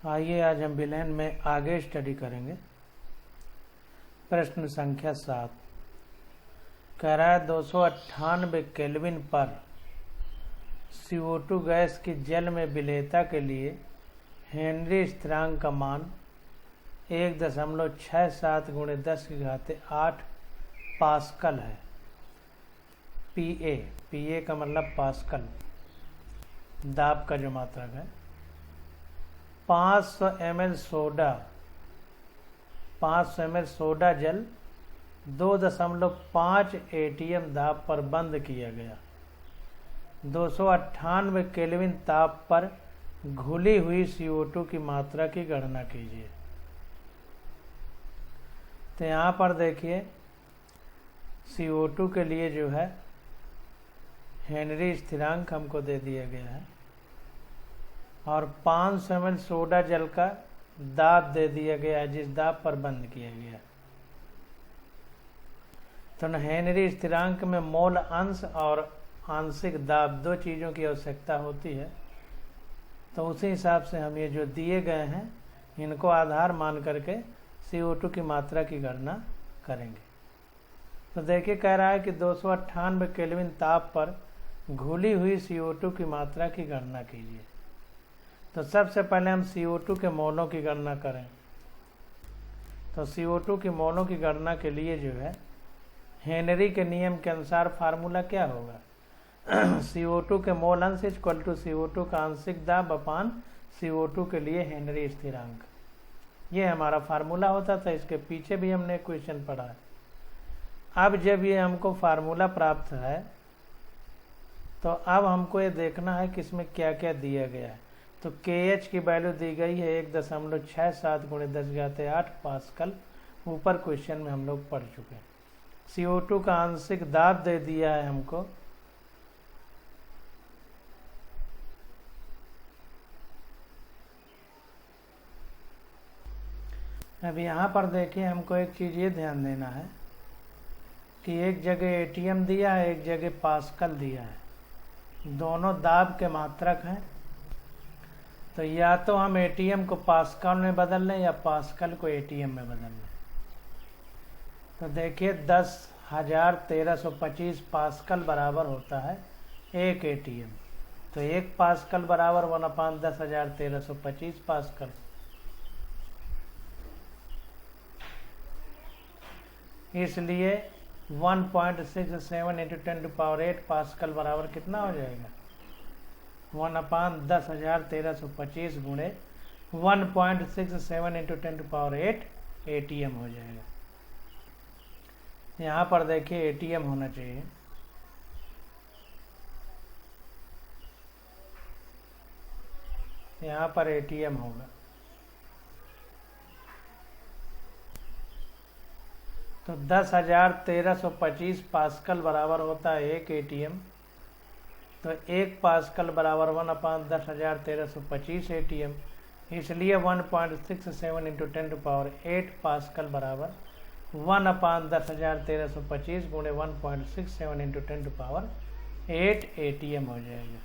आइए आज हम विलयन में आगे स्टडी करेंगे। प्रश्न संख्या 7 कह रहा है 298 केल्विन पर CO2 गैस की जल में विलेयता के लिए हेनरी स्थिरांक का मान 1.67 × 10⁸ पास्कल है। पीए का मतलब पास्कल, दाब का जो मात्रक है। 500 ml सोडा जल 2.5 ATM दाब पर बंद किया गया। 298 केल्विन ताप पर घुली हुई CO2 की मात्रा की गणना कीजिए। तो यहाँ पर देखिए CO2 के लिए जो है हेनरी स्थिरांक हमको दे दिया गया है और 500 ml सोडा जल का दाब दे दिया गया है जिस दाब पर बंद किया गया। तो हेनरी स्थिरांक में मोल अंश और आंशिक दाब दो चीज़ों की आवश्यकता होती है। तो उसी हिसाब से हम ये जो दिए गए हैं इनको आधार मान करके CO2 की मात्रा की गणना करेंगे। तो देखिए कह रहा है कि 298 केल्विन ताप पर घुली हुई CO2 की मात्रा की गणना कीजिए। तो सबसे पहले हम CO2 के मोलों की गणना करें। तो CO2 की मोलों की गणना के लिए जो है हेनरी के नियम के अनुसार फार्मूला क्या होगा? CO2 के मोल अंश इक्वल टू CO2 का आंशिक दाब अपान CO2 के लिए हेनरी स्थिरांक, ये हमारा फार्मूला होता था। इसके पीछे भी हमने क्वेश्चन पढ़ा है। अब जब ये हमको फार्मूला प्राप्त है तो अब हमको ये देखना है कि इसमें क्या क्या दिया गया है। तो KH की वैल्यू दी गई है 1.67 × 10⁸ पास्कल, ऊपर क्वेश्चन में हम लोग पढ़ चुके हैं। CO2 का आंशिक दाब दे दिया है हमको अब यहाँ पर देखिए हमको एक चीज़ ये ध्यान देना है कि एक जगह ATM दिया है, एक जगह पास्कल दिया है, दोनों दाब के मात्रक हैं। तो या तो हम ATM को पास्कल में बदल लें या पास्कल को ATM में बदल लें। तो देखिए 10,1325 पास्कल बराबर होता है 1 ATM। तो 1 पास्कल बराबर 1/10,1325 पास्कल। इसलिए 1.67 × 10⁸ पास्कल बराबर कितना हो जाएगा? 1/10,1325 गुणे 1.67 × 10⁸ ATM हो जाएगा। यहाँ पर देखिए ATM होना चाहिए। यहाँ पर ATM होगा। तो 10,1325 पास्कल बराबर होता है 1 ATM। तो 1 पास्कल बराबर 1/10,1325 ATM। इसलिए 1.67 × 10⁸ पास्कल बराबर 1/10,1325 गुणे 1.67 × 10⁸ ATM हो जाएगा।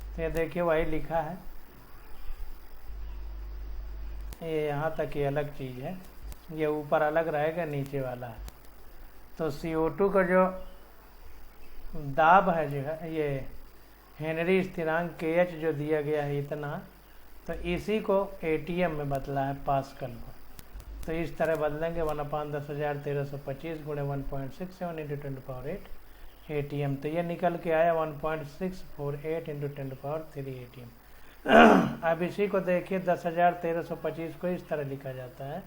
तो ये देखिए वही लिखा है, ये यहाँ तक ये अलग चीज़ है, ये ऊपर अलग रहेगा, नीचे वाला है। तो CO2 का जो दाब है जो है ये हेनरी स्थिरांक KH जो दिया गया है इतना, तो इसी को ATM में बदला है पास्कल को। तो इस तरह बदलेंगे 1/10,1325 गुणे 1.67 × 10⁸ ATM। तो ये निकल के आया 1.648 × 10⁻³ ATM। अब इसी को देखिए 10,1325 को इस तरह लिखा जाता है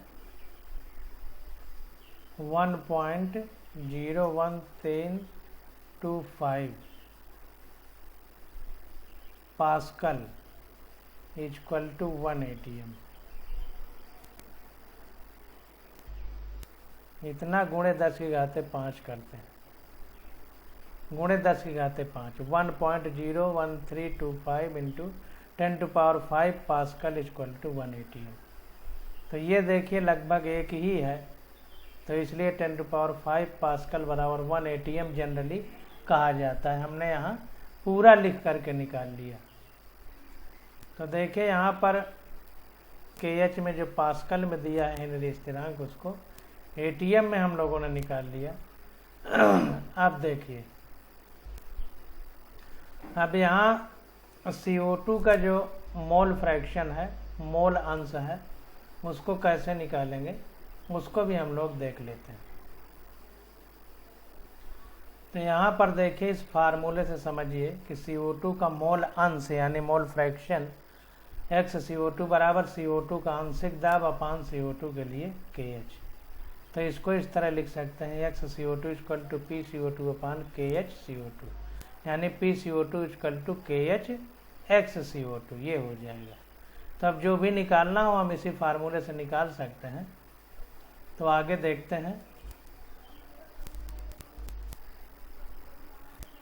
1.01325 पास्कल इक्वल टू 1 ATM। इतना गुणे 10⁵5 करते हैं, गुणे 10⁵5 1.01325 × 10⁵ पास्कल इक्वल टू 1 ATM। तो ये देखिए लगभग एक ही है, तो इसलिए 10⁵ पास्कल बराबर 1 ATM जनरली कहा जाता है। हमने यहाँ पूरा लिख करके निकाल लिया। तो देखिए यहाँ पर KH में जो पास्कल में दिया है हेनरी स्थिरांक, उसको ATM में हम लोगों ने निकाल लिया। अब देखिए, अब यहाँ CO2 का जो मोल फ्रैक्शन है, मोल अंश है, उसको कैसे निकालेंगे उसको भी हम लोग देख लेते हैं। तो यहाँ पर देखिए, इस फार्मूले से समझिए कि CO2 का मोल अंश यानी मोल फ्रैक्शन x CO2 बराबर CO2 का आंशिक दाब अपान CO2 के लिए KH। तो इसको इस तरह लिख सकते हैं, x CO2 equal to P CO2 upon KH CO2, यानी P CO2 equal to KH x CO2, ये हो जाएगा। तो अब जो भी निकालना हो हम इसी फार्मूले से निकाल सकते हैं। तो आगे देखते हैं।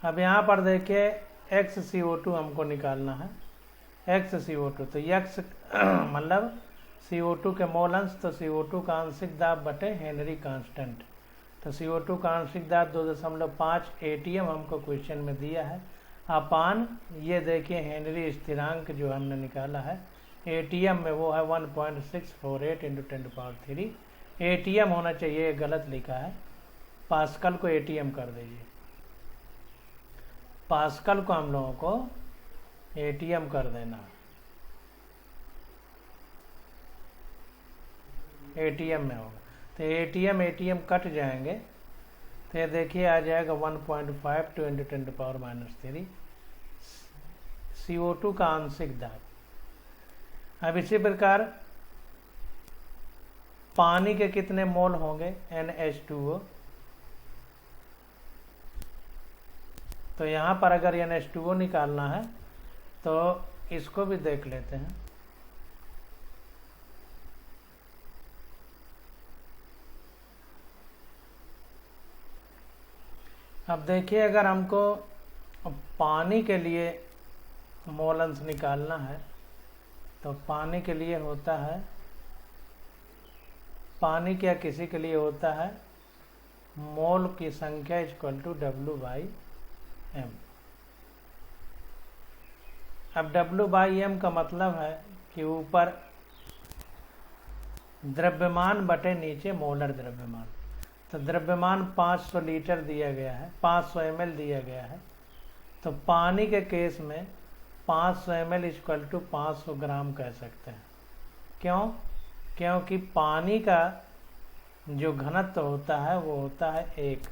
अब यहाँ पर देखिए x CO2 हमको निकालना है, x CO2, तो x मतलब CO2 के मोल अंश, तो CO2 का आंशिक दाब बटे हेनरी कांस्टेंट। तो CO2 का आंशिक दाब 2.5 ATM हमको क्वेश्चन में दिया है, अपान ये देखिए हेनरी स्थिरांक जो हमने निकाला है ATM में, वो है 1.648 × 10⁻³ ATM होना चाहिए, गलत लिखा है, पास्कल को ATM कर दीजिए। पास्कल को हम लोगों को ATM कर देना, ATM में होगा। तो ATM कट जाएंगे, तो ये देखिए आ जाएगा 1.52 × 10⁻³ CO2 का आंशिक दाब। अब इसी प्रकार पानी के कितने मोल होंगे NH2O, तो यहाँ पर अगर NH2O निकालना है तो इसको भी देख लेते हैं। अब देखिए, अगर हमको पानी के लिए मोल अंश निकालना है तो पानी के लिए होता है, पानी क्या किसी के लिए होता है, मोल की संख्या इक्वल टू W/m। अब W/m का मतलब है कि ऊपर द्रव्यमान बटे नीचे मोलर द्रव्यमान। तो द्रव्यमान 500 लीटर दिया गया है, 500 ml दिया गया है। तो पानी के केस में 500 ml इक्वल टू 500 ग्राम कह सकते हैं। क्यों? क्योंकि पानी का जो घनत्व होता है वो होता है 1।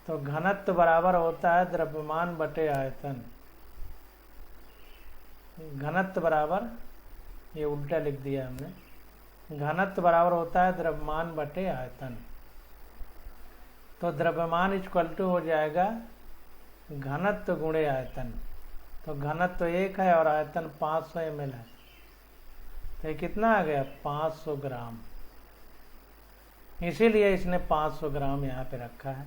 तो घनत्व बराबर होता है द्रव्यमान बटे आयतन। घनत्व बराबर, ये उल्टा लिख दिया हमने, घनत्व बराबर होता है द्रव्यमान बटे आयतन। तो द्रव्यमान इक्वल टू हो जाएगा घनत्व गुणे आयतन। तो घनत्व 1 है और आयतन 500 ml है, तो ये कितना आ गया, 500 ग्राम। इसीलिए इसने 500 ग्राम यहाँ पे रखा है।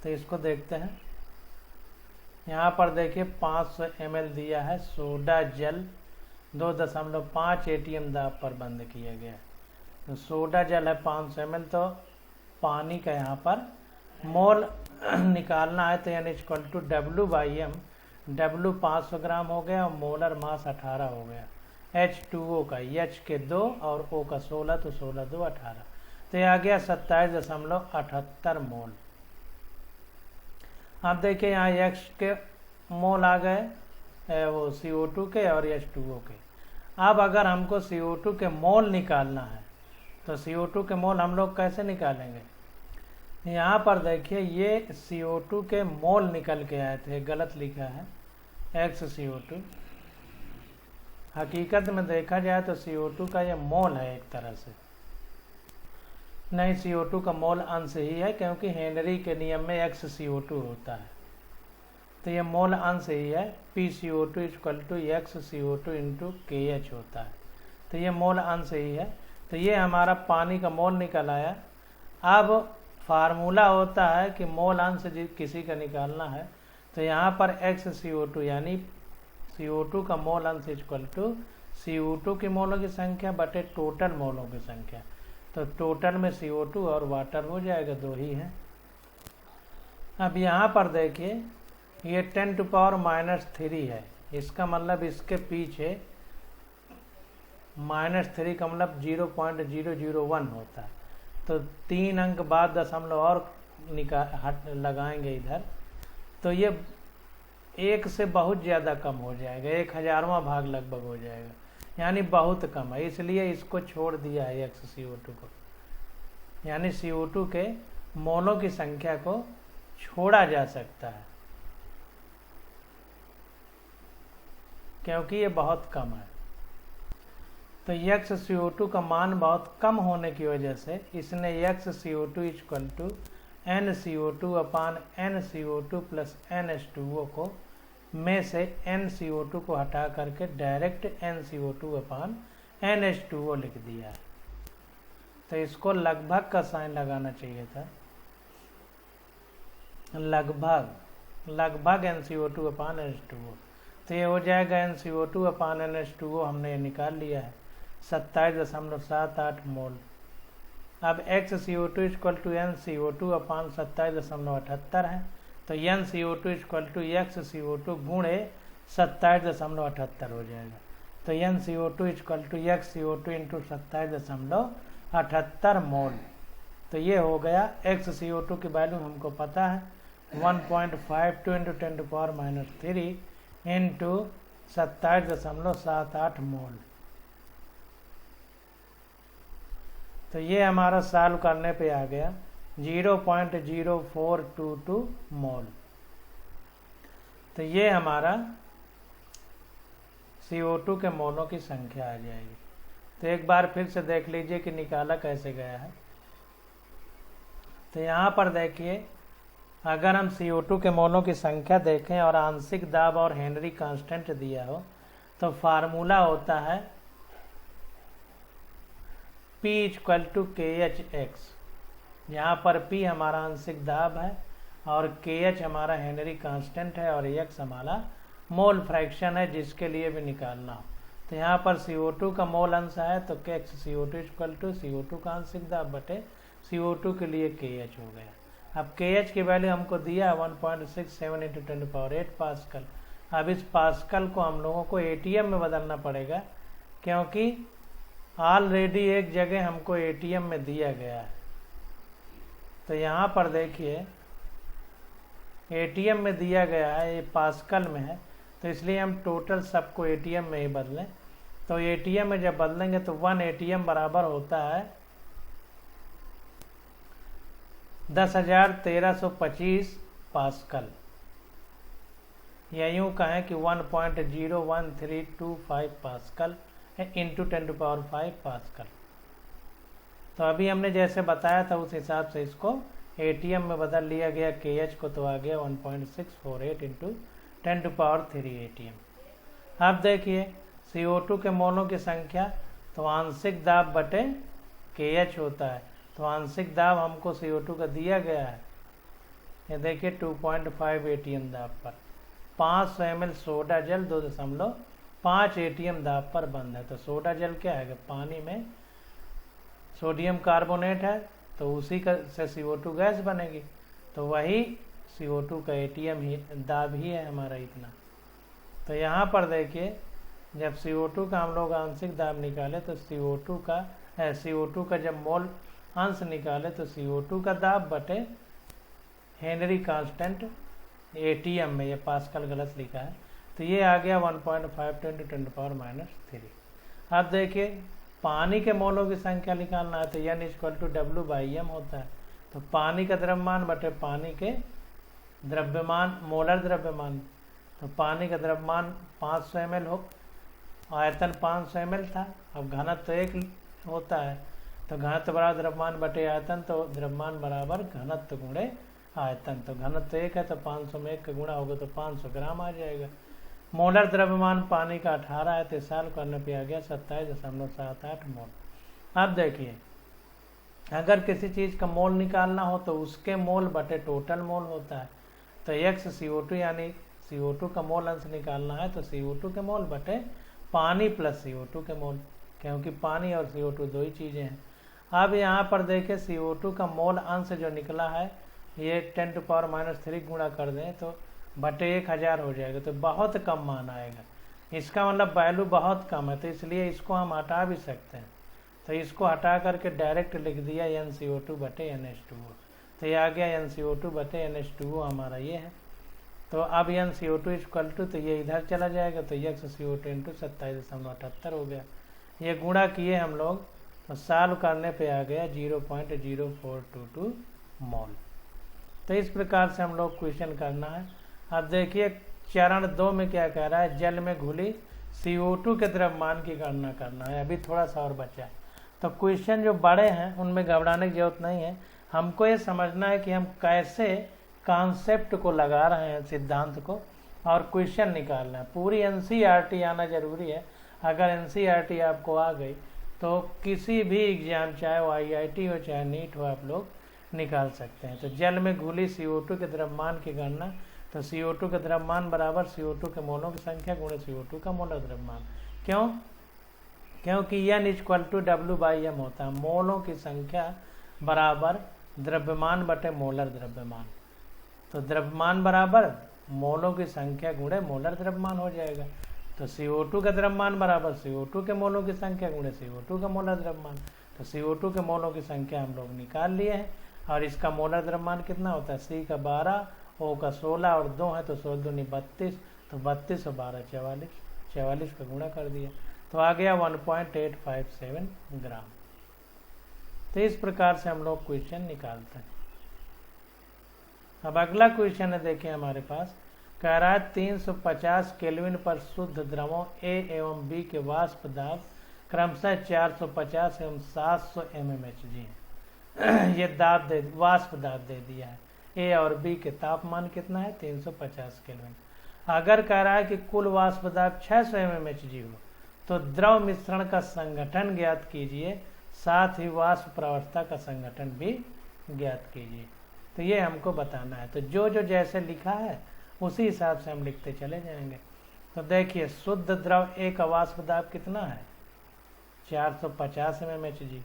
तो इसको देखते हैं। यहाँ पर देखिए 500 ml दिया है, सोडा जल 2.5 ATM दाब पर बंद किया गया है। तो सोडा जल है 500 ml, तो पानी का यहाँ पर मोल निकालना है, तो यानी इक्वल टू W/m। W 500 ग्राम हो गया और मोलर मास 18 हो गया। H2O का, H के 2 और O का 16, तो 16 2 18, तो ये आ गया 27.78 मोल। अब देखिए यहाँ X के मोल आ गए, वो CO2 के और H2O के। अब अगर हमको CO2 के मोल निकालना है तो CO2 के मोल हम लोग कैसे निकालेंगे? यहाँ पर देखिए ये CO2 के मोल निकल के आए थे, गलत लिखा है X CO2। हकीकत में देखा जाए तो CO2 का ये मोल है एक तरह से, नहीं, CO2 का मोल अंश ही है, क्योंकि हेनरी के नियम में X CO2 होता है, तो ये मोल अंश ही है। PCO2 equal to X CO2 into KH होता है, तो ये मोल अंश ही है। तो ये हमारा पानी का मोल निकल आया। अब फार्मूला होता है कि मोल अंश किसी का निकालना है, तो यहाँ पर X CO2 यानी CO2 का मोल अंश इक्वल टू CO2 की मोलों की संख्या बटे टोटल मोलों की संख्या। तो टोटल में CO2 और वाटर हो जाएगा, 2 ही है। अब यहाँ पर देखिए ये 10⁻³ है, इसका मतलब इसके पीछे -3 का मतलब 0.001 होता है। तो 3 अंक बाद दशमलव और लगाएंगे इधर, तो ये 1 से बहुत ज़्यादा कम हो जाएगा, 1,000वां भाग लगभग हो जाएगा, यानी बहुत कम है। इसलिए इसको छोड़ दिया है XCO2 को, यानी CO2 के मोलों की संख्या को छोड़ा जा सकता है क्योंकि ये बहुत कम है। तो XCO2 का मान बहुत कम होने की वजह से इसने XCO2 = NCO2/NCO2 + NH2O को में से NCO2 को हटा करके डायरेक्ट NCO2/NH2O लिख दिया है। तो इसको लगभग का साइन लगाना चाहिए था, लगभग NCO2/NH2O। तो ये हो जाएगा NCO2/NH2O, हमने ये निकाल लिया है 27.78 मोल। अब XCO2 = NCO2/27.78 है, तो NCO2 = XCO2 × 27.78 हो जाएगा। तो NCO2 = XCO2 × 27.78 मोल। तो ये हो गया। XCO2 की वैल्यू हमको पता है 1.52 × 10⁻³ × 27.78 मोल। तो ये हमारा सॉल्व करने पे आ गया 0.0422 मोल। तो ये हमारा CO2 के मोलों की संख्या आ जाएगी। तो एक बार फिर से देख लीजिए कि निकाला कैसे गया है। तो यहाँ पर देखिए, अगर हम CO2 के मोलों की संख्या देखें और आंशिक दाब और हेनरी कांस्टेंट दिया हो, तो फार्मूला होता है P = KHX, यहाँ पर P हमारा आंशिक दाब है और KH हमारा हेनरी कांस्टेंट है और X हमारा मोल फ्रैक्शन है जिसके लिए भी निकालना हो। तो यहाँ पर CO2 का मोल अंश है, तो XCO2 = CO2 का आंशिक दाब बटे CO2 के लिए KH हो गया। अब KH की वैल्यू हमको दिया 1.67 × 10⁸ पास्कल। अब इस पास्कल को हम लोगों को ATM में बदलना पड़ेगा, क्योंकि ऑलरेडी एक जगह हमको ATM में दिया गया है। तो यहाँ पर देखिए ATM में दिया गया है, ये पास्कल में है, तो इसलिए हम टोटल सबको ATM में ही बदलें। तो ATM में जब बदलेंगे तो 1 ATM बराबर होता है 10,1325 पास्कल, या यूँ कहें कि 1.01325 पास्कल इंटू 10⁵ पास्कल। तो अभी हमने जैसे बताया था उस हिसाब से इसको ATM में बदल लिया गया KH को, तो आ गया 1.648 इंटू 10⁻³ ATM। अब देखिए CO2 के मोलों की संख्या, तो आंशिक दाब बटे KH होता है। तो आंशिक दाब हमको CO2 का दिया गया है, ये देखिए 2.5 ATM दाब पर 500 ml सोडा जल 2.5 ATM दाब पर बंद है। तो सोडा जल क्या है, पानी में सोडियम कार्बोनेट है, तो उसी का से CO2 गैस बनेगी, तो वही CO2 का ATM ही दाब ही है हमारा इतना। तो यहाँ पर देखिए जब CO2 का हम लोग आंशिक दाब निकाले तो CO2 का जब मोल अंश निकाले तो CO2 का दाब बटे हेनरी कांस्टेंट ATM में, ये पास्कल गलत लिखा है, तो ये आ गया 1.52 × 10⁻³। अब देखिए पानी के मोलों की संख्या निकालना है, तो N = W/M होता है। तो पानी का द्रव्यमान बटे पानी के द्रव्यमान, मोलर द्रव्यमान। तो पानी का द्रव्यमान 500 ml हो, आयतन 500 ml था, अब घनत्व तो 1 होता है, तो घनत्व बराबर द्रव्यमान बटे आयतन, तो द्रव्यमान बराबर घनत्व गुणे आयतन। तो घनत्व 1 है, तो 500 में 1 का गुणा होगा तो 500 ग्राम आ जाएगा। मोलर द्रव्यमान पानी का 18 है, तो साल करने पे आ गया 27.78 मोल। अब देखिए अगर किसी चीज़ का मोल निकालना हो तो उसके मोल बटे टोटल मोल होता है। तो XCO2 यानी CO2 का मोल अंश निकालना है, तो CO2 के मोल बटे पानी प्लस CO2 के मोल, क्योंकि पानी और CO2 दो ही चीज़ें हैं। अब यहाँ पर देखिए CO2 का मोल अंश जो निकला है, ये 10⁻³ गुणा कर दें तो बटे 1000 हो जाएगा, तो बहुत कम मान आएगा। इसका मतलब वैल्यू बहुत कम है, तो इसलिए इसको हम हटा भी सकते हैं। तो इसको हटा करके डायरेक्ट लिख दिया NCO2 बटे NH2O। तो ये आ गया NCO2 बटे NH2O हमारा ये है। तो अब NCO2 इक्वल टू, तो ये इधर चला जाएगा, तो XCO2 इंटू 27.78 हो गया। ये गुणा किए हम लोग, तो सॉल्व करने पे आ गया 0.0422 मोल। तो इस प्रकार से हम लोग क्वेश्चन करना है। अब देखिए चरण 2 में क्या कह रहा है, जल में घुली CO2 के द्रव्यमान की गणना करना है। अभी थोड़ा सा और बचा है। तो क्वेश्चन जो बड़े हैं उनमें घबराने की जरूरत नहीं है। हमको ये समझना है कि हम कैसे कॉन्सेप्ट को लगा रहे हैं, सिद्धांत को, और क्वेश्चन निकालना है। पूरी NCERT आना जरूरी है। अगर NCERT आपको आ गई तो किसी भी एग्जाम, चाहे वो IIT हो चाहे नीट हो, आप लोग निकाल सकते हैं। तो जल में घुली CO2 के द्रव्यमान की गणना, तो CO2 का द्रव्यमान बराबर CO2 के मोलों की संख्या गुणे CO2 का मोलर द्रव्यमान। क्यों? क्योंकि N इक्वल टू W/M होता है। मोलों की संख्या बराबर द्रव्यमान बटे मोलर द्रव्यमान। तो द्रव्यमान बराबर मोलों की संख्या गुणे मोलर द्रव्यमान हो जाएगा। तो CO2 का द्रव्यमान बराबर CO2 के मोलों की संख्या गुणे CO2 का मोलर द्रव्यमान। तो CO2 के मोलों की संख्या हम लोग निकाल लिए हैं, और इसका मोलर द्रव्यमान कितना होता है, C का 12, O का 16 और 2 है, तो 16 दूनी 32, तो 32 और 12 44, 44 का गुणा कर दिया, तो आ गया 1.857 ग्राम। तो इस प्रकार से हम लोग क्वेश्चन निकालते हैं। अब अगला क्वेश्चन है, देखिए हमारे पास कह रहा है 350 केल्विन पर शुद्ध द्रवों A एवं B के वाष्प दाब क्रमशः 450 एवं 700 mmHg है। ये दाब दे, वाष्प दाब दे दिया है। A और B के तापमान कितना है, 350 केल्विन। अगर कह रहा है कि कुल वाष्प दाब 600 mmHg हो, तो द्रव मिश्रण का संगठन ज्ञात कीजिए, साथ ही वाष्प प्रवस्था का संगठन भी ज्ञात कीजिए। तो ये हमको बताना है। तो जो जो जैसे लिखा है उसी हिसाब से हम लिखते चले जाएंगे। तो देखिए शुद्ध द्रव A का वाष्प दाब कितना है, 450 mmHg।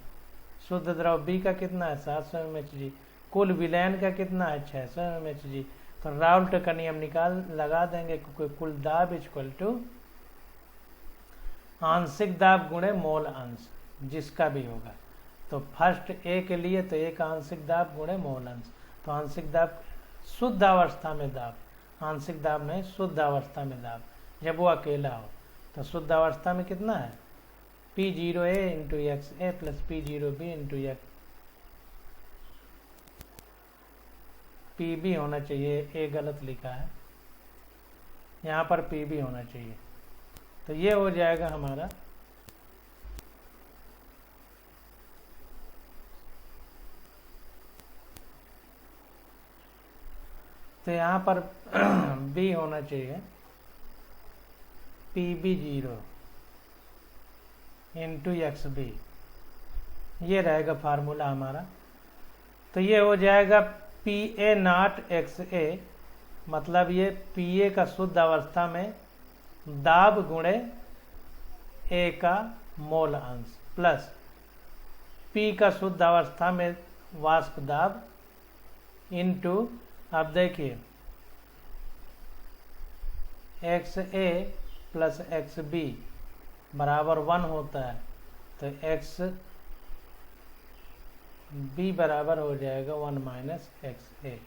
शुद्ध द्रव B का कितना है, 700 mmHg। कुल विलयन का कितना है, 600 mmHg। तो राउल्ट का नियम निकाल लगा देंगे, क्योंकि कुल दाब इक्वल टू आंशिक दाब गुणे मोल अंश, जिसका भी होगा। तो फर्स्ट A के लिए तो A का आंशिक दाब गुणे मोल अंश। तो आंशिक दाब शुद्ध अवस्था में दाब, आंशिक दाब नहीं, शुद्ध अवस्था में दाब, जब वो अकेला हो। तो शुद्ध अवस्था में कितना है, P0A into XA plus P0B into PB होना चाहिए, A गलत लिखा है, यहाँ पर PB होना चाहिए। तो ये हो जाएगा हमारा तो यहाँ पर B होना चाहिए PB0 इंटू XB, ये रहेगा फार्मूला हमारा। तो ये हो जाएगा PA नॉट XA, मतलब ये PA का शुद्ध अवस्था में दाब गुणे A का मोल अंश प्लस P का शुद्ध अवस्था में वाष्प दाब इंटू, अब देखिए XA प्लस XB बराबर 1 होता है, तो XB बराबर हो जाएगा 1 माइनस XA,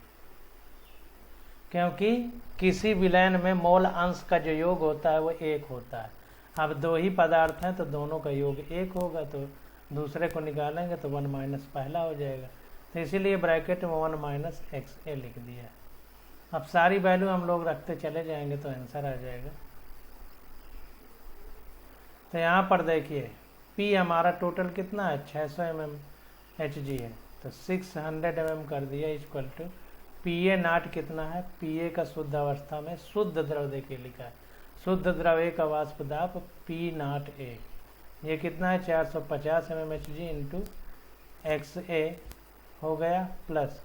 क्योंकि किसी विलयन में मोल अंश का जो योग होता है वो 1 होता है। अब दो ही पदार्थ हैं तो दोनों का योग 1 होगा, तो दूसरे को निकालेंगे तो 1 माइनस पहला हो जाएगा। तो इसीलिए ब्रैकेट में 1 माइनस XA लिख दिया है। अब सारी वैल्यू हम लोग रखते चले जाएंगे तो आंसर आ जाएगा। तो यहाँ पर देखिए P हमारा टोटल कितना है, 600 mmHg है, तो 600 mm कर दिया इक्वल टू PA नॉट कितना है, PA का शुद्ध अवस्था में शुद्ध द्रव देखिए लिखा है, शुद्ध द्रव A का वाष्प दाब P नॉट A, ये कितना है 450 mmHg इंटू XA हो गया, प्लस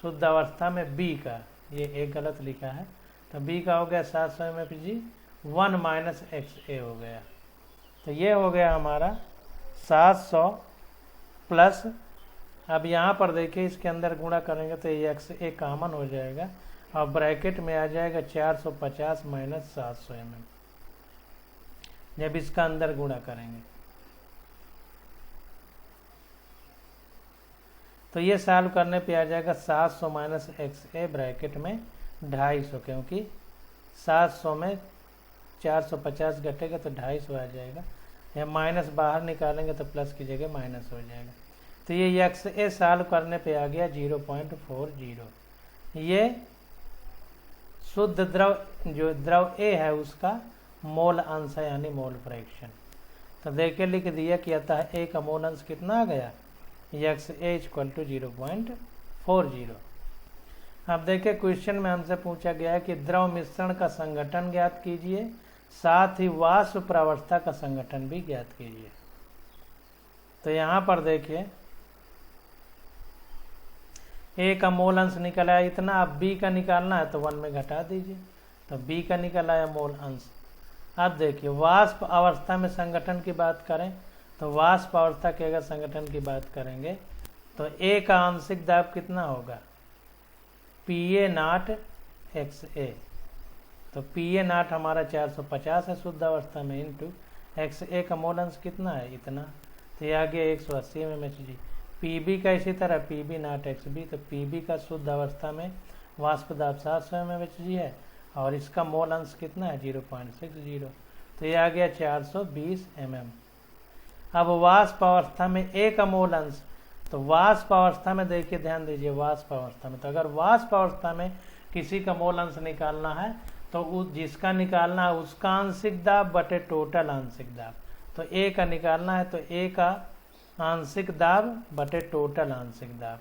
शुद्ध अवस्था में B का, ये एक गलत लिखा है, तो B का हो गया 700 mmHg, 1 माइनस XA हो गया। तो ये हो गया हमारा 700 प्लस, अब यहाँ पर देखिए इसके अंदर गुणा करेंगे तो ये XA कॉमन हो जाएगा, और ब्रैकेट में आ जाएगा 450 माइनस 700 mm जब इसका अंदर गुणा करेंगे। तो ये सॉल्व करने पे आ जाएगा 700 माइनस XA ब्रैकेट में 250, क्योंकि 700 में 450 घटेगा तो 250 आ जाएगा, या माइनस बाहर निकालेंगे तो प्लस की जगह माइनस हो जाएगा। तो ये XA सॉल्व करने पे आ गया 0.40। ये शुद्ध द्रव, जो द्रव A है उसका मोल अंश है, यानी मोल फ्रैक्शन। तो देखिए लिख दिया कि अतः A का मोल अंश कितना आ गया, XA = 0.40। अब देखिए क्वेश्चन में हमसे पूछा गया है कि द्रव मिश्रण का संगठन ज्ञात कीजिए, साथ ही वाष्प प्रावस्था का संगठन भी ज्ञात कीजिए। तो यहाँ पर देखिए A का मोल अंश निकला है इतना, अब B का निकालना है तो 1 में घटा दीजिए, तो B का निकला है मोल अंश। अब देखिए वाष्प अवस्था में संगठन की बात करें तो वाष्प अवस्था के अगर संगठन की बात करेंगे तो A का आंशिक दाब कितना होगा, PA0 XA। तो PA0 हमारा 450 है शुद्ध अवस्था में, इंटू XA का मोल अंश कितना है इतना, तो ये आ गया 180 mmHg। PB का इसी तरह PB0 XB, तो PB का शुद्ध अवस्था में वाष्प दाब 700 mmHg है और इसका मोल अंश कितना है 0.60, तो ये आ गया 420 mm। अब वाष्प अवस्था में A का मोल अंश, तो वाष्प अवस्था में देखिए ध्यान दीजिए, वाष्प अवस्था में तो अगर वाष्प अवस्था में किसी का मोल अंश निकालना है तो जिसका निकालना है उसका आंशिक दाब बटे टोटल आंशिक दाब। तो A का निकालना है तो A का आंशिक दाब बटे टोटल आंशिक दाब,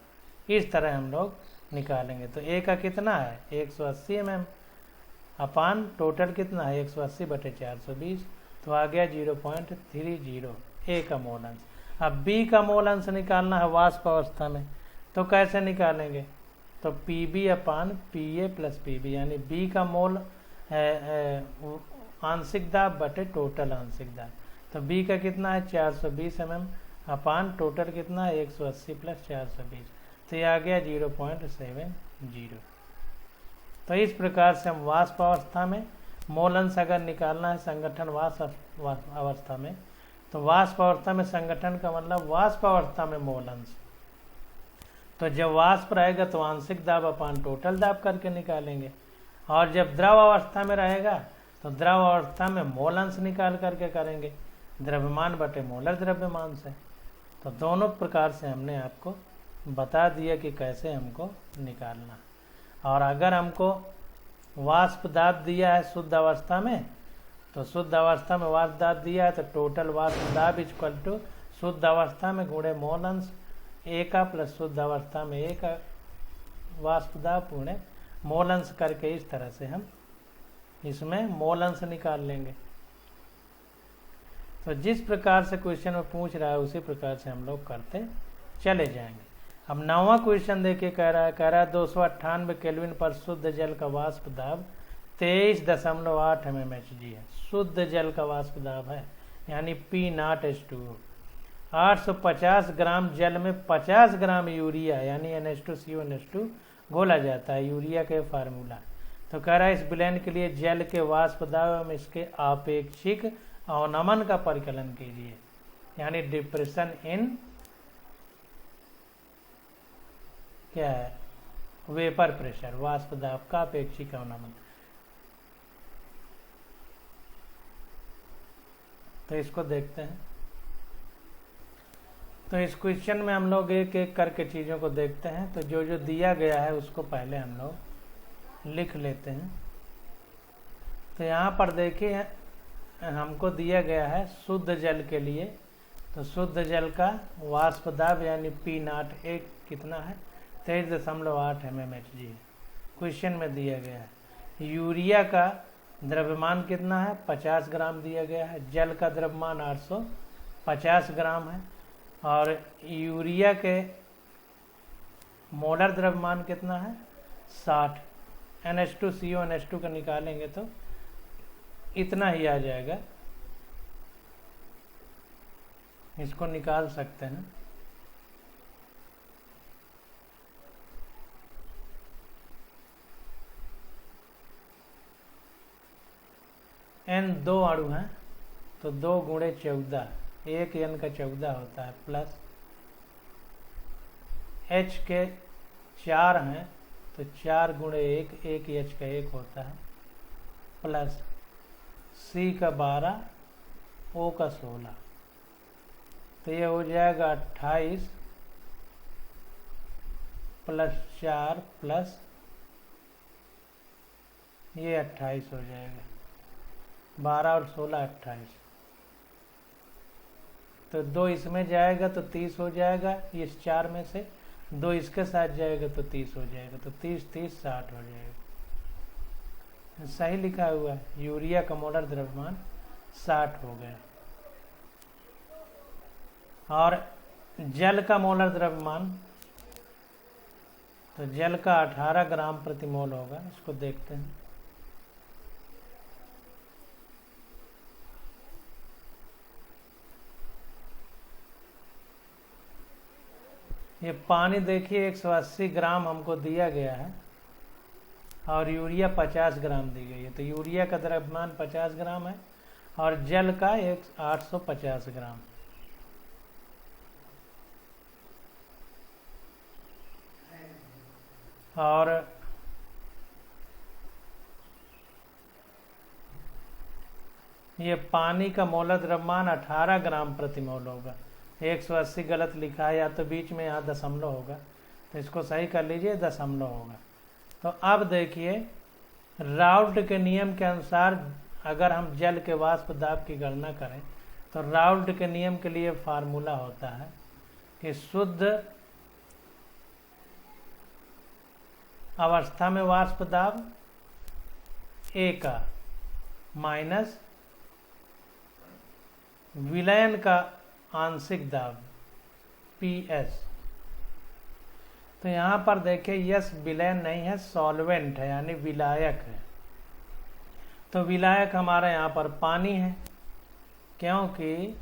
इस तरह हम लोग निकालेंगे। तो A का कितना है 180 mm अपान टोटल कितना है 180 बटे 420, तो आ गया 0.30 A का मोल अंश। अब B का मोल अंश निकालना है वाष्प अवस्था में, तो कैसे निकालेंगे, तो PB अपान PA प्लस PB, यानी B का मोल आंशिक दाब बटे टोटल आंशिक दाब। तो B का कितना है 420 mm अपान टोटल कितना है 180 प्लस 420, तो ये आ गया 0.70। तो इस प्रकार से हम वाष्प अवस्था में मोल अंश अगर निकालना है संगठन वाष्प अवस्था में, तो वाष्प अवस्था में संगठन का मतलब वाष्प अवस्था में मोल अंश, तो जब वाष्प रहेगा तो आंशिक दाब अपान टोटल दाब करके निकालेंगे, और जब द्रव अवस्था में रहेगा तो द्रव अवस्था में मोल अंश निकाल करके करेंगे, द्रव्यमान बटे मोलर द्रव्यमान से। तो दोनों प्रकार से हमने आपको बता दिया कि कैसे हमको निकालना। और अगर हमको वाष्प दाब दिया है शुद्ध अवस्था में, तो शुद्ध अवस्था में वाष्प दाब दिया है तो टोटल वाष्प दाब इक्वल टू शुद्ध अवस्था में गुणे मोल अंश A का प्लस शुद्ध अवस्था में A का वाष्प दाब गुणे मोल अंश करके इस तरह से हम इसमें मोल अंश निकाल लेंगे। तो जिस प्रकार से क्वेश्चन में पूछ रहा है उसी प्रकार से हम लोग करते चले जाएंगे। अब 9वां क्वेश्चन देखिए कह रहा है 298 केल्विन पर शुद्ध जल का वाष्प दाब 23.8 mmHg है। शुद्ध जल का वाष्प दाब है, यानी P0H2O। 850 ग्राम जल में 50 ग्राम यूरिया यानी NH2CO घोला जाता है, यूरिया के फार्मूला। तो कह रहा है इस विलयन के लिए जल के वाष्प दाब एवं इसके आपेक्षिक अवनमन का परिकलन कीजिए, यानी डिप्रेशन इन क्या है वेपर प्रेशर, वाष्प दाब का अपेक्षिक अवनमन। तो इसको देखते हैं। तो इस क्वेश्चन में हम लोग एक एक करके चीज़ों को देखते हैं। तो जो जो दिया गया है उसको पहले हम लोग लिख लेते हैं। तो यहाँ पर देखिए हमको दिया गया है शुद्ध जल के लिए, तो शुद्ध जल का वाष्प दाब यानी P0 एक कितना है 23.8 mmHg क्वेश्चन में दिया गया है। यूरिया का द्रव्यमान कितना है 50 ग्राम दिया गया है, जल का द्रव्यमान 850 ग्राम है, और यूरिया के मोलर द्रव्यमान कितना है 60। NH2CO NH2 का निकालेंगे तो इतना ही आ जाएगा, इसको निकाल सकते हैं। n 2 अणु हैं तो 2 गुणे 14, 1 n का 14 होता है, प्लस H के 4 हैं तो 4 गुणे 1, 1 H का 1 होता है, प्लस C का 12, O का 16, तो ये हो जाएगा 28 प्लस 4 प्लस ये 28 हो जाएगा, 12 और 16 28, तो 2 इसमें जाएगा तो 30 हो जाएगा, इस 4 में से 2 इसके साथ जाएगा तो 30 हो जाएगा, तो 30 30 60 हो जाएगा। सही लिखा हुआ है, यूरिया का मोलर द्रव्यमान 60 हो गया। और जल का मोलर द्रव्यमान, तो जल का 18 ग्राम प्रति मोल होगा, इसको देखते हैं। ये पानी देखिए 180 ग्राम हमको दिया गया है और यूरिया 50 ग्राम दी गई है, तो यूरिया का द्रव्यमान 50 ग्राम है और जल का 850 ग्राम। और ये पानी का मोलर द्रव्यमान 18 ग्राम प्रति मोल होगा। 180 गलत लिखा है, या तो बीच में यहाँ दशमलव होगा, तो इसको सही कर लीजिए, दशमलव होगा। तो अब देखिए राउल्ट के नियम के अनुसार अगर हम जल के वाष्प दाब की गणना करें तो राउल्ट के नियम के लिए फार्मूला होता है कि शुद्ध अवस्था में वाष्प दाब A का माइनस विलयन का आंशिक दाब PS। तो यहाँ पर देखिए यस विलयन नहीं है, सॉल्वेंट है, यानी विलायक है। तो विलायक हमारा यहाँ पर पानी है, क्योंकि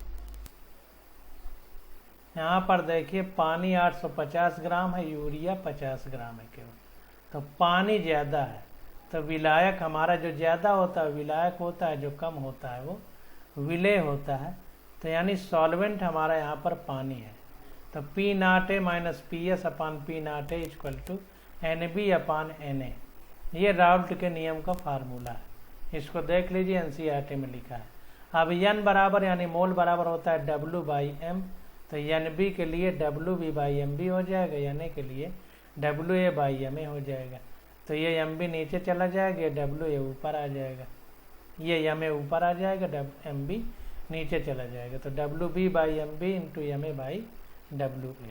यहाँ पर देखिए पानी 850 ग्राम है, यूरिया 50 ग्राम है केवल, तो पानी ज़्यादा है, तो विलायक हमारा जो ज़्यादा होता है विलायक होता है, जो कम होता है वो विलेय होता है। तो यानी सॉल्वेंट हमारा यहाँ पर पानी है। तो P not A minus PS upon P not A equal to NB upon NA, ये राउल्ट के नियम का फार्मूला है। इसको देख लीजिए, NCERT में लिखा है। अब N बराबर यानी मोल बराबर होता है W बाई M, तो NB के लिए WB बाई MB हो जाएगा, NA के लिए WA बाई MA हो जाएगा। तो ये MB नीचे चला जाएगा, ये WA ऊपर आ जाएगा, ये MA ऊपर आ जाएगा, MB नीचे चला जाएगा, तो WB by MB into MA by WA।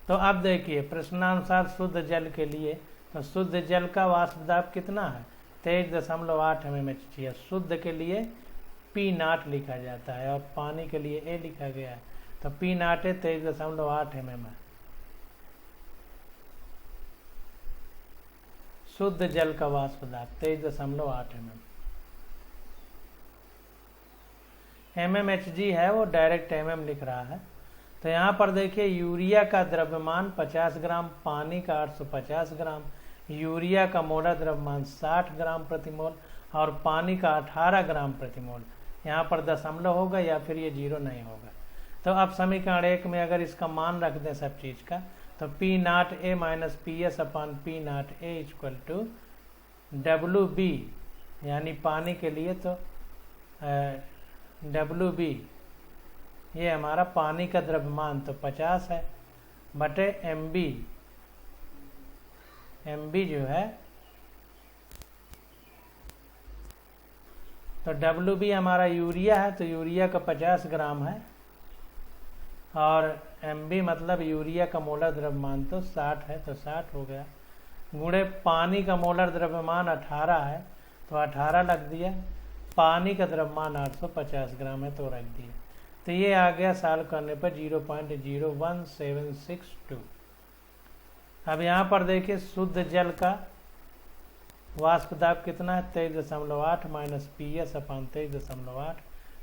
तो अब देखिए प्रश्नानुसार शुद्ध जल के लिए, तो शुद्ध जल का वाष्प दाब कितना है 23.8 mmHg। शुद्ध के लिए P नॉट लिखा जाता है और पानी के लिए A लिखा गया है, तो P नॉट है 23.8 mm है। शुद्ध जल का वाष्प दाब 23.8 mm। mmHg है, वो डायरेक्ट mm लिख रहा है। तो यहाँ पर देखिए यूरिया का द्रव्यमान 50 ग्राम, पानी का 850 ग्राम, यूरिया का मोलर द्रव्यमान 60 ग्राम प्रति मोल और पानी का 18 ग्राम प्रति मोल। यहाँ पर दशमलव होगा या फिर ये जीरो नहीं होगा। तो अब समीकरण 1 में अगर इसका मान रख दें सब चीज़ का, तो P not A minus PS upon P not A equal to WB, यानी पानी के लिए तो WB ये हमारा पानी का द्रव्यमान तो 50 है बटे MB जो है, तो WB हमारा यूरिया है, तो यूरिया का 50 ग्राम है और MB मतलब यूरिया का मोलर द्रव्यमान तो 60 है, तो 60 हो गया, गुणे पानी का मोलर द्रव्यमान 18 है, तो 18 लग दिया, पानी का द्रव्यमान 850 ग्राम है तो रख दिया। तो ये आ गया सॉल्व करने पर 0.01762। अब यहाँ पर देखिए शुद्ध जल का वाष्प दाब कितना है 23.8 माइनस PS अपान 23.8,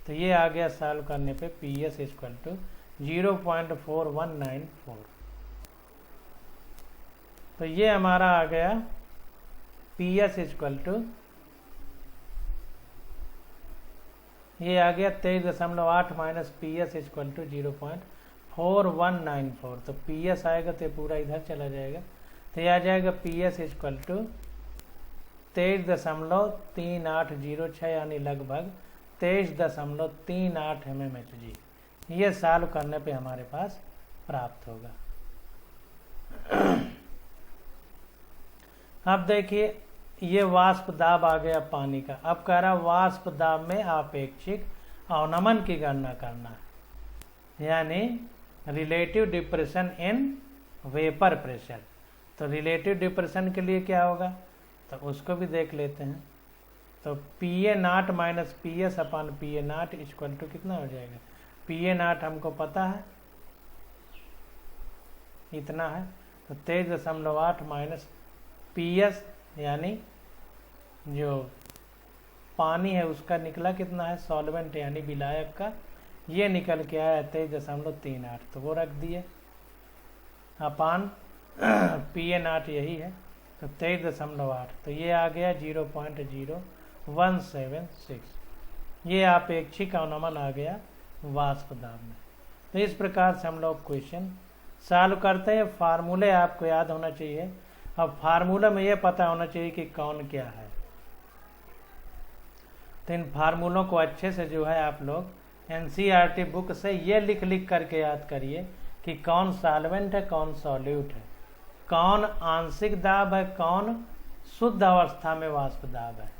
तो ये आ गया सॉल्व करने पे PS इक्वल टू 0.4194। तो ये हमारा आ गया PS इक्वल टू ये आ गया 23.8 minus P S equal to 0.4194। तो पी एस आएगा तो ये पूरा इधर चला जाएगा, तो ये आ जाएगा पी एस इक्वल टू 23.3806 यानी लगभग 23.38 mmHg। ये सॉल्व करने पे हमारे पास प्राप्त होगा। अब देखिए ये वाष्प दाब आ गया पानी का। अब कह रहा वाष्प दाब में आपेक्षिक अवनमन की गणना करना है, यानी relative depression in vapour pressure. तो रिलेटिव डिप्रेशन के लिए क्या होगा, तो उसको भी देख लेते हैं। तो P A not minus P S upon P A not equal to कितना हो जाएगा, पी ए नाट हमको पता है इतना है, तो 23.8 माइनस पी एस यानी जो पानी है उसका निकला कितना है, सॉल्वेंट यानी विलायक का, ये निकल के आया 23.38। तो वो रख दिए अपान पी ए नाट यही है, तो 23.8, तो ये आ गया 0.0176। ये अपेक्षिक अवनमन आ गया वाष्प दाब में। तो इस प्रकार से हम लोग क्वेश्चन सॉल्व करते हैं। फार्मूले आपको याद होना चाहिए। अब फार्मूला में ये पता होना चाहिए कि कौन क्या है। तो इन फार्मूलों को अच्छे से जो है आप लोग एनसीईआरटी बुक से ये लिख लिख करके याद करिए कि कौन सॉल्वेंट है, कौन सॉल्यूट है, कौन आंशिक दाब है, कौन शुद्ध अवस्था में वाष्प दाब है।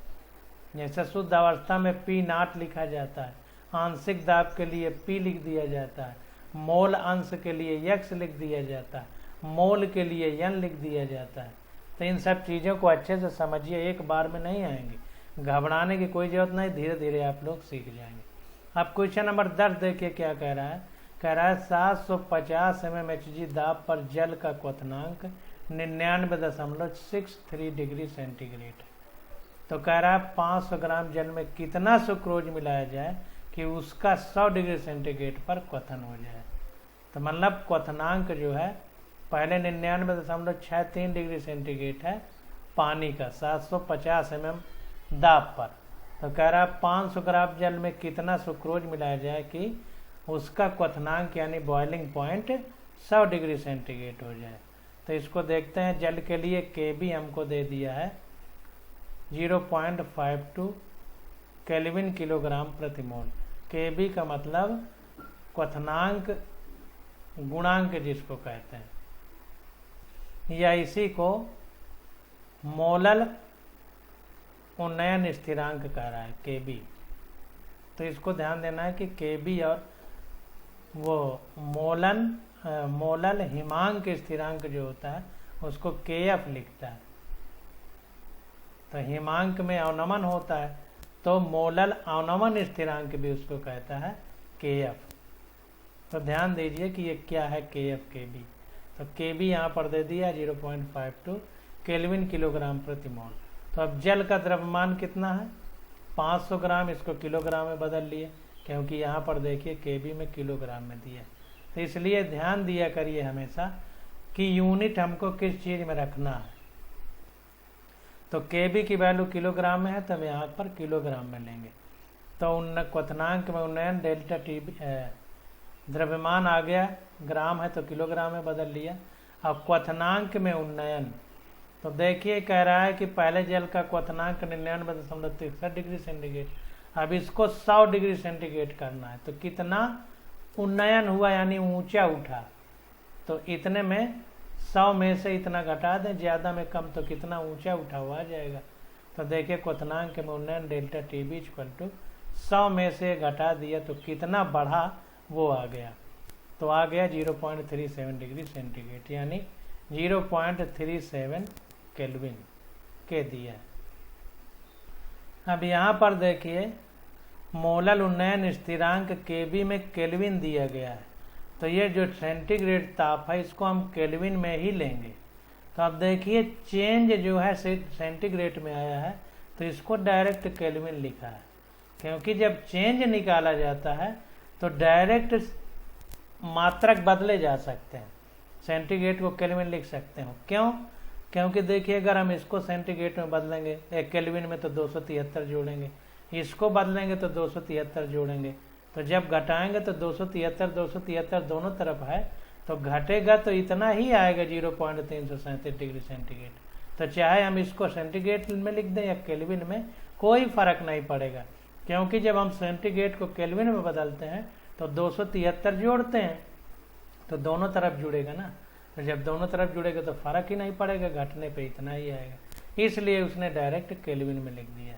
जैसे शुद्ध अवस्था में पी नाट लिखा जाता है, आंशिक दाब के लिए पी लिख दिया जाता है, मोल अंश के लिए यक्स लिख दिया जाता है, मोल के लिए यन लिख दिया जाता है। तो इन सब चीज़ों को अच्छे से समझिए, एक बार में नहीं आएंगे, घबराने की कोई जरूरत नहीं, धीरे धीरे आप लोग सीख जाएंगे। अब क्वेश्चन नंबर 10 देखिए क्या कह रहा है। कह रहा है 750 mmHg दाब पर जल का क्वथनांक 99.63 डिग्री सेंटीग्रेड। तो कह रहा है 500 ग्राम जल में कितना सुक्रोज मिलाया जाए कि उसका 100 डिग्री सेंटीग्रेड पर क्वथन हो जाए। तो मतलब क्वथनांक जो है पहले 99.63 डिग्री सेंटीग्रेड है पानी का 750 mm दाब पर। तो कह रहा है 500 ग्राम जल में कितना सुक्रोज मिलाया जाए कि उसका क्वथनांक यानी बॉइलिंग पॉइंट 100 डिग्री सेंटीग्रेड हो जाए। तो इसको देखते हैं। जल के लिए केबी हमको दे दिया है 0.52 केल्विन किलोग्राम प्रति मोल। केबी का मतलब क्वथनांक गुणांक जिसको कहते हैं, या इसी को मोलल उन्नयन स्थिरांक कह रहा है केबी। तो इसको ध्यान देना है कि केबी और वो मोलल हिमांक स्थिरांक जो होता है उसको केएफ लिखता है। तो हिमांक में अवनमन होता है तो मोलल अवनमन स्थिरांक भी उसको कहता है केएफ। तो ध्यान दीजिए कि ये क्या है केएफ केबी। तो केबी यहाँ पर दे दिया 0.52 केल्विन किलोग्राम प्रति मोल। तो अब जल का द्रव्यमान कितना है 500 ग्राम, इसको किलोग्राम में बदल लिए क्योंकि यहाँ पर देखिए केबी में किलोग्राम में दिया। तो इसलिए ध्यान दिया करिए हमेशा कि यूनिट हमको किस चीज़ में रखना है। तो केबी की वैल्यू किलोग्राम में है तो हम यहाँ पर किलोग्राम में लेंगे। तो क्वथनांक में उन्नयन डेल्टा टी द्रव्यमान आ गया, ग्राम है तो किलोग्राम में बदल लिया। अब क्वथनांक में उन्नयन, तो देखिए कह रहा है कि पहले जल का क्वथनांक 99.63 डिग्री सेंटीग्रेड, अब इसको 100 डिग्री सेंटीग्रेड करना है। तो कितना उन्नयन हुआ यानी ऊंचा उठा, तो इतने में 100 में से इतना घटा दें, ज़्यादा में कम, तो कितना ऊंचा उठा हुआ आ जाएगा। तो देखिए क्वथनांक में उन्नयन delta T B equal to 100 में से घटा दिया तो कितना बढ़ा वो आ गया। तो आ गया 0.37 डिग्री सेंटीग्रेड यानी 0.37 केल्विन के दिया। अब यहाँ पर देखिए मोलल उन्नयन स्थिरांक केबी में केल्विन दिया गया है। तो ये जो सेंटीग्रेड ताप है इसको हम केल्विन में ही लेंगे। तो अब देखिए चेंज जो है सेंटीग्रेड में आया है तो इसको डायरेक्ट केल्विन लिखा है, क्योंकि जब चेंज निकाला जाता है तो डायरेक्ट मात्रक बदले जा सकते हैं। सेंटीग्रेड को केल्विन लिख सकते हो, क्यों? क्योंकि देखिए अगर हम इसको सेंटीग्रेड में बदलेंगे एक केल्विन में तो 273 जोड़ेंगे, इसको बदलेंगे तो 273 जोड़ेंगे, तो जब घटाएंगे तो 273 दोनों तरफ है, तो घटेगा तो इतना ही आएगा 0.337 डिग्री सेंटीग्रेड। तो चाहे हम इसको सेंटीग्रेड में लिख दें या केल्विन में, कोई फर्क नहीं पड़ेगा, क्योंकि जब हम सेंटीग्रेड को केल्विन में बदलते हैं तो 273 जोड़ते हैं तो दोनों तरफ जुड़ेगा ना, तो जब दोनों तरफ जुड़ेगा तो फर्क ही नहीं पड़ेगा, घटने पे इतना ही आएगा, इसलिए उसने डायरेक्ट केल्विन में लिख दिया।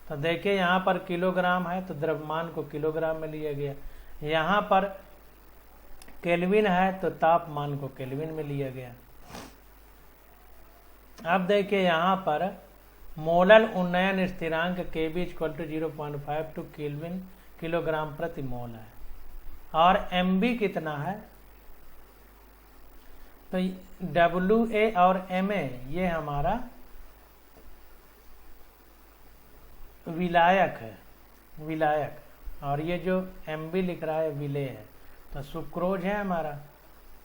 तो देखिए यहाँ पर किलोग्राम है तो द्रव्यमान को किलोग्राम में लिया गया, यहाँ पर केल्विन है तो तापमान को केल्विन में लिया गया। अब देखिए यहाँ पर मोलल उन्नयन स्थिरांक Kb = 0.52 केल्विन किलोग्राम प्रति मोल है, और Mb कितना है, तो Wa और Ma ये हमारा विलायक है, विलायक, और ये जो Mb लिख रहा है विलेय है। तो सुक्रोज है हमारा,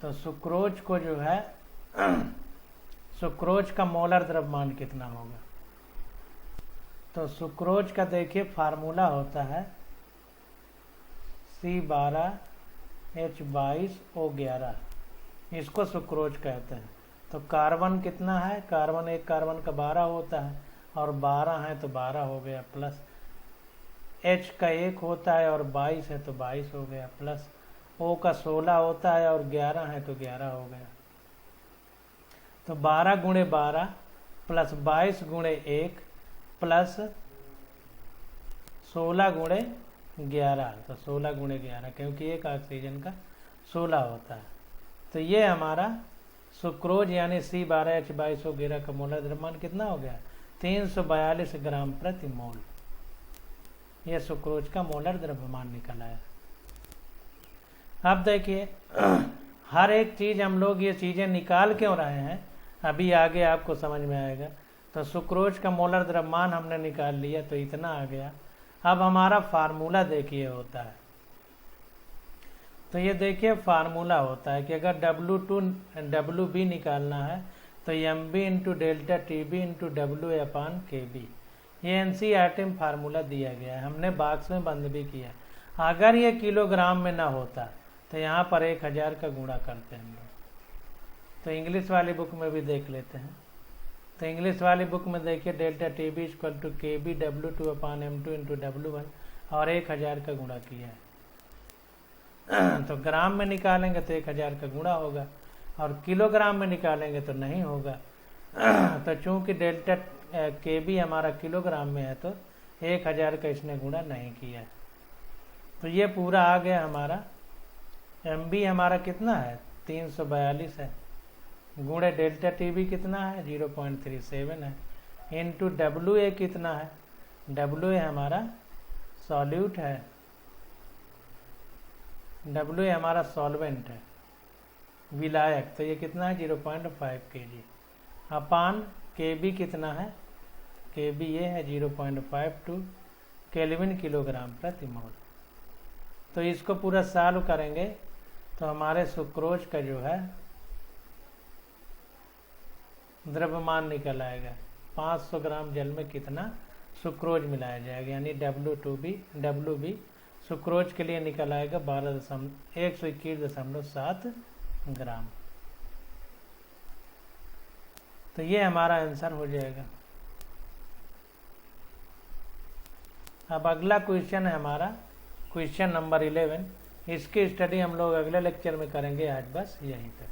तो सुक्रोज को जो है सुक्रोज का मोलर द्रव्यमान कितना होगा, तो सुक्रोज का देखिए फार्मूला होता है C12H22O11, इसको सुक्रोज कहते हैं। तो कार्बन कितना है, कार्बन एक कार्बन का 12 होता है, और 12 है तो 12 हो गया, प्लस H का 1 होता है और 22 है तो 22 हो गया, प्लस O का 16 होता है और 11 है तो 11 हो गया। तो 12 गुणे 12 प्लस 22 गुणे 1 प्लस 16 गुणे 11, तो 16 गुणे 11, क्योंकि एक ऑक्सीजन का 16 होता है। तो ये हमारा सुक्रोज यानी C12H22O11 का मोलर द्रव्यमान कितना हो गया, 342 ग्राम प्रति मोल। यह सुक्रोज का मोलर द्रव्यमान निकला है। अब देखिए हर एक चीज हम लोग ये चीजें निकाल क्यों रहे हैं, अभी आगे आपको समझ में आएगा। तो सुक्रोज का मोलर द्रव्यमान हमने निकाल लिया तो इतना आ गया। अब हमारा फार्मूला देखिए होता है, तो ये देखिए फार्मूला होता है कि अगर WB निकालना है तो MB × डेल्टा TB × WA/KB, ये NCERT में फार्मूला दिया गया है, हमने बॉक्स में बंद भी किया। अगर ये किलोग्राम में ना होता तो यहाँ पर 1000 का गुणा करते हैं हम लोग। तो इंग्लिश वाली बुक में भी देख लेते हैं। तो इंग्लिश वाली बुक में देखिए delta TB = KB W2/M2 × W1 और 1000 का गुणा किया है। तो ग्राम में निकालेंगे तो 1000 का गुणा होगा, और किलोग्राम में निकालेंगे तो नहीं होगा। तो चूंकि डेल्टा KB हमारा किलोग्राम में है तो 1000 का इसने गुणा नहीं किया है। तो ये पूरा आ गया हमारा। MB हमारा कितना है, 342 है, गुणे डेल्टा TB कितना है, 0.37 है, इंटू WA कितना है, WA हमारा सॉल्यूट है, WA हमारा सॉल्वेंट है, विलायक, तो ये कितना है 0.5 kg, अपान KB कितना है, KB ये है 0.52 केल्विन किलोग्राम प्रति मोल। तो इसको पूरा सॉल्व करेंगे तो हमारे सुक्रोज का जो है द्रव्यमान निकल आएगा। 500 ग्राम जल में कितना सुक्रोज मिलाया जाएगा, यानी WB सुक्रोज के लिए निकल आएगा 121.7 ग्राम। तो ये हमारा आंसर हो जाएगा। अब अगला क्वेश्चन है हमारा क्वेश्चन नंबर 11। इसकी स्टडी हम लोग अगले लेक्चर में करेंगे। आज बस यहीं तक।